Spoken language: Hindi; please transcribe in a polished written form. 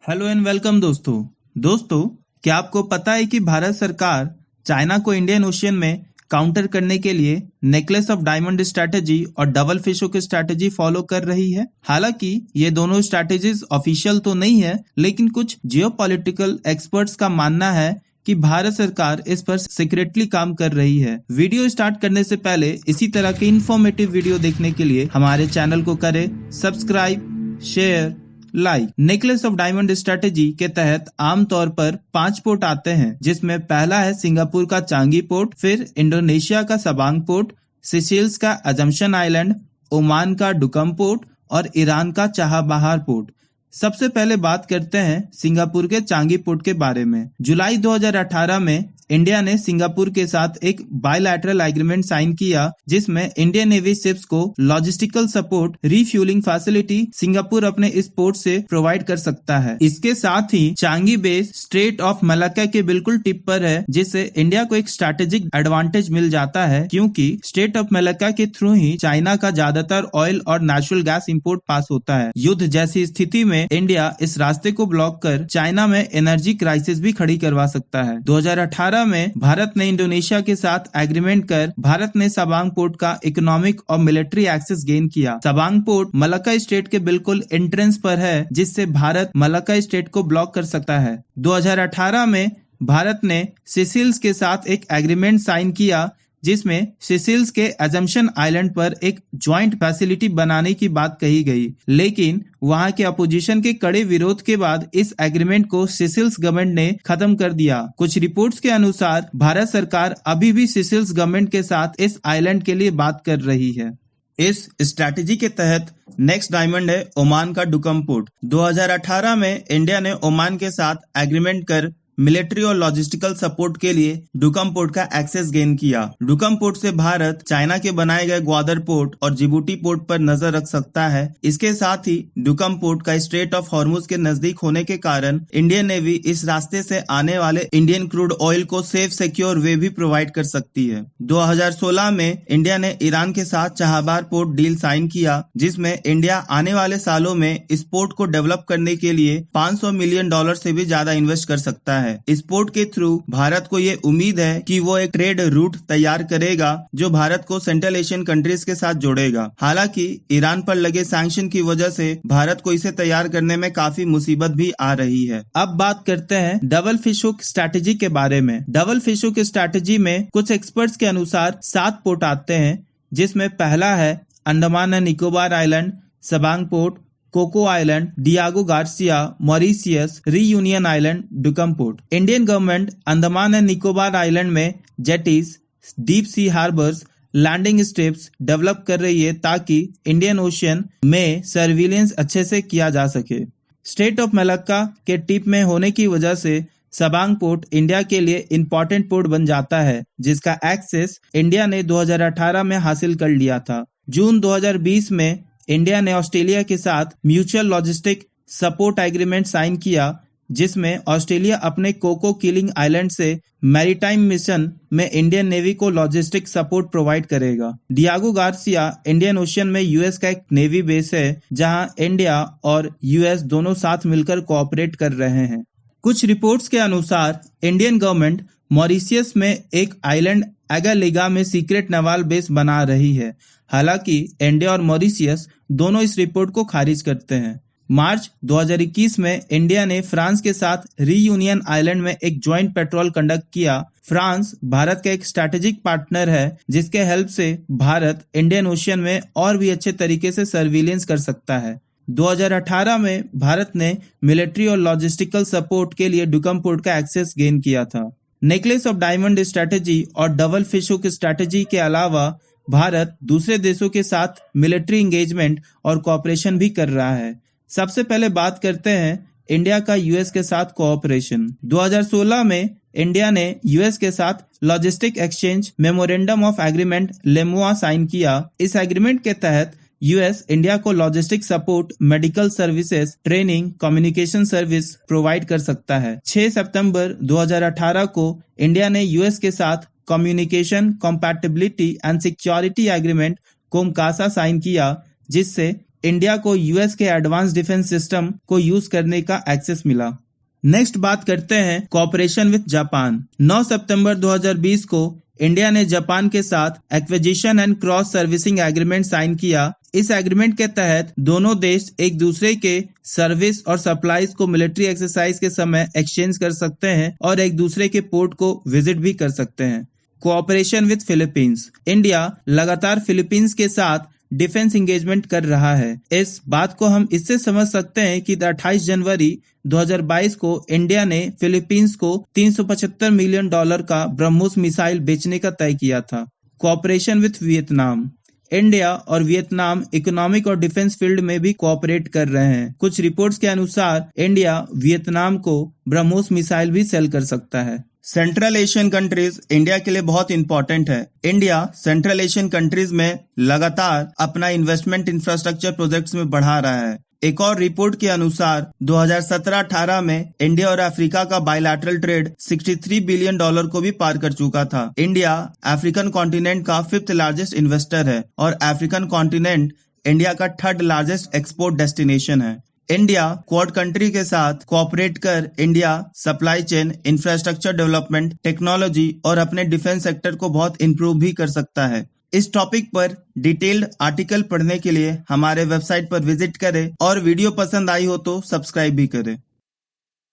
हेलो एंड वेलकम दोस्तों क्या आपको पता है कि भारत सरकार चाइना को इंडियन ओशियन में काउंटर करने के लिए नेकलेस ऑफ डायमंड स्ट्रैटेजी और डबल फिशों की स्ट्रैटेजी फॉलो कर रही है। हालांकि ये दोनों स्ट्रैटेजीज ऑफिशियल तो नहीं है, लेकिन कुछ जियोपॉलिटिकल एक्सपर्ट्स का मानना है कि भारत सरकार इस पर सीक्रेटली काम कर रही है। वीडियो स्टार्ट करने से पहले इसी तरह के इन्फॉर्मेटिव वीडियो देखने के लिए हमारे चैनल को करें subscribe, share, like. Necklace of diamond strategy के तहत आमतौर पर 5 पोर्ट आते हैं, जिसमें पहला है सिंगापुर का चांगी पोर्ट, फिर इंडोनेशिया का सबांग पोर्ट, सिशेल्स का अजम्पशन आइलैंड, ओमान का डुकम पोर्ट और ईरान का चाबहार पोर्ट। सबसे पहले बात करते हैं सिंगापुर के चांगी पोर्ट के बारे में। जुलाई 2018 में इंडिया ने सिंगापुर के साथ एक बायलैटरल एग्रीमेंट साइन किया, जिसमें इंडियन नेवी शिप्स को logistical support, refuelling facility Singapore अपने इस पोर्ट से प्रोवाइड कर सकता है। इसके साथ ही Changi base strait of Malacca के बिल्कुल टिप पर है, जिससे इंडिया को एक स्ट्रैटेजिक एडवांटेज मिल जाता है, क्योंकि स्ट्रेट ऑफ मलाक्का के थ्रू ही चाइना का ज्यादातर ऑयल और नेचुरल गैस इंपोर्ट पास होता है। युद्ध जैसी स्थिति में इंडिया इस रास्ते को ब्लॉक कर चाइना में एनर्जी क्राइसिस भी खड़ी करवा सकता है। 2018 में भारत ने इंडोनेशिया के साथ एग्रीमेंट कर भारत ने सबांग पोर्ट का इकोनॉमिक और मिलिट्री एक्सेस गेन किया। सबांग पोर्ट मलाक्का स्टेट के बिल्कुल एंट्रेंस पर है, जिससे भारत मलाक्का स्टेट को ब्लॉक कर सकता है। 2018 में भारत ने सिसिल्स के साथ एक एग्रीमेंट साइन किया, जिसमें सिसिल्स के अजम्पशन आइलैंड पर एक ज्वाइंट फैसिलिटी बनाने की बात कही गई, लेकिन वहां के अपोजिशन के कड़े विरोध के बाद इस एग्रीमेंट को सिसिल्स गवर्नमेंट ने खत्म कर दिया। कुछ रिपोर्ट्स के अनुसार भारत सरकार अभी भी सिसिल्स गवर्नमेंट के साथ इस आइलैंड के लिए बात कर रही है। इस स्ट्रैटेजी के तहत नेक्स्ट डायमंड है ओमान का डुकम पोर्ट। 2018 में इंडिया ने ओमान के साथ एग्रीमेंट कर मिलिट्री और लॉजिस्टिकल सपोर्ट के लिए डुकम पोर्ट का एक्सेस गेन किया। डुकम पोर्ट से भारत चाइना के बनाए गए ग्वादर पोर्ट और जिबूटी पोर्ट पर नजर रख सकता है। इसके साथ ही डुकम पोर्ट का स्ट्रेट ऑफ हॉर्मुज के नजदीक होने के कारण इंडियन नेवी इस रास्ते से आने वाले इंडियन क्रूड ऑयल को सेफ सिक्योर वे भी प्रोवाइड कर सकती है। 2016 में इंडिया ने ईरान के साथ चाबहार पोर्ट डील साइन किया, जिसमें इंडिया आने वाले सालों में इस पोर्ट को डेवलप करने के लिए $500 मिलियन से भी ज्यादा इन्वेस्ट कर सकता है। इस पोर्ट के थ्रू भारत को ये उम्मीद है कि वो एक ट्रेड रूट तैयार करेगा, जो भारत को सेंट्रल एशियन कंट्रीज के साथ जोड़ेगा। हालांकि ईरान पर लगे सैंक्शन की वजह से भारत को इसे तैयार करने में काफी मुसीबत भी आ रही है। अब बात करते हैं डबल फिशों की स्ट्रैटेजी के बारे में। डबल फिशों की स्ट्रैटेजी में कुछ एक्सपर्ट्स के अनुसार 7 पोर्ट आते हैं, जिसमें पहला है Andaman and Nicobar island, Sabang port, Coco island, Diego Garcia, Mauritius, Reunion island, Duqm port. Indian government Andaman and Nicobar island में jetties, deep sea harbours, landing strips develop कर रही है, ताकि इंडियन ओशियन में सर्विलेंस अच्छे से किया जा सके। स्ट्रेट ऑफ मलाक्का के टिप में होने की वजह से सबांग पोर्ट इंडिया के लिए इंपॉर्टेंट पोर्ट बन जाता है, जिसका एक्सेस इंडिया ने 2018 में हासिल कर लिया था। जून 2020 में इंडिया ने ऑस्ट्रेलिया के साथ mutual logistic support agreement sign किया, जिसमें ऑस्ट्रेलिया अपने कोको किलिंग आइलैंड से मैरीटाइम मिशन में इंडियन नेवी को लॉजिस्टिक सपोर्ट प्रोवाइड करेगा। डियागो गार्सिया इंडियन ओशियन में यूएस का एक नेवी बेस है, जहां इंडिया और यूएस दोनों साथ मिलकर कोऑपरेट कर रहे हैं। कुछ रिपोर्ट्स के अनुसार इंडियन गवर्नमेंट मॉरिशियस में एक आइलैंड एगालिगा में सीक्रेट नवाल बेस बना रही है। हालांकि इंडिया और मॉरिशियस दोनों इस रिपोर्ट को खारिज करते हैं। मार्च 2021 में इंडिया ने फ्रांस के साथ रीयूनियन आइलैंड में एक ज्वाइंट पेट्रोल कंडक्ट किया। फ्रांस भारत का एक स्ट्रैटेजिक पार्टनर है, जिसके हेल्प से भारत इंडियन ओशियन में और भी अच्छे तरीके से सर्विलेंस कर सकता है। 2018 में भारत ने मिलिट्री और लॉजिस्टिकल सपोर्ट के लिए डुकम पोर्ट का एक्सेस गेन किया था। नेकलेस ऑफ डायमंड स्ट्रैटेजी और डबल फिशों की स्ट्रैटेजी के अलावा भारत दूसरे देशों के साथ मिलिट्री एंगेजमेंट और कोऑपरेशन भी कर रहा है। सबसे पहले बात करते हैं इंडिया का यूएस के साथ कोऑपरेशन। 2016 में इंडिया ने यूएस के साथ logistic exchange memorandum of agreement LEMOA sign किया। इस एग्रीमेंट के तहत यूएस इंडिया को logistic support, medical services, training, communication service provide कर सकता है। 6 सितंबर 2018 को इंडिया ने यूएस के साथ communication compatibility and security agreement COMCASA sign किया, जिससे इंडिया को यूएस के एडवांस डिफेंस सिस्टम को यूज करने का एक्सेस मिला। नेक्स्ट बात करते हैं कोऑपरेशन विद जापान। 9 सितंबर 2020 को इंडिया ने जापान के साथ acquisition and cross servicing agreement sign किया। इस एग्रीमेंट के तहत दोनों देश एक दूसरे के सर्विस और सप्लाईज को मिलिट्री एक्सरसाइज के समय एक्सचेंज कर सकते हैं और एक दूसरे के पोर्ट को विजिट भी कर सकते हैं। Cooperation with Philippines. इंडिया लगातार फिलीपींस के साथ डिफेंस इंगेजमेंट कर रहा है। इस बात को हम इससे समझ सकते हैं कि 28 जनवरी 2022 को इंडिया ने फिलीपींस को $375 मिलियन का ब्रह्मोस मिसाइल बेचने का तय किया था। Cooperation with Vietnam. इंडिया और वियतनाम इकोनॉमिक और डिफेंस फील्ड में भी कोऑपरेट कर रहे हैं। कुछ रिपोर्ट्स के अनुसार इंडिया वियतनाम को ब्रह्मोस मिसाइल भी सेल कर सकता है। सेंट्रल एशियन कंट्रीज इंडिया के लिए बहुत इंपॉर्टेंट है। इंडिया सेंट्रल एशियन कंट्रीज में लगातार अपना इन्वेस्टमेंट इंफ्रास्ट्रक्चर प्रोजेक्ट्स में बढ़ा रहा है। एक और रिपोर्ट के अनुसार 2017-18 में इंडिया और अफ्रीका का बायलैटरल ट्रेड $63 बिलियन को भी पार कर चुका था। इंडिया अफ्रीकन कॉन्टिनेंट का 5th लार्जेस्ट इन्वेस्टर है और अफ्रीकन कॉन्टिनेंट इंडिया का 3rd लार्जेस्ट एक्सपोर्ट डेस्टिनेशन है। इंडिया क्वाड कंट्री के साथ कोऑपरेट कर India supply chain, infrastructure development, technology और अपने डिफेंस सेक्टर को बहुत इंप्रूव भी कर सकता है। इस टॉपिक पर डिटेल्ड आर्टिकल पढ़ने के लिए हमारे वेबसाइट पर विजिट करें और वीडियो पसंद आई हो तो सब्सक्राइब भी करें।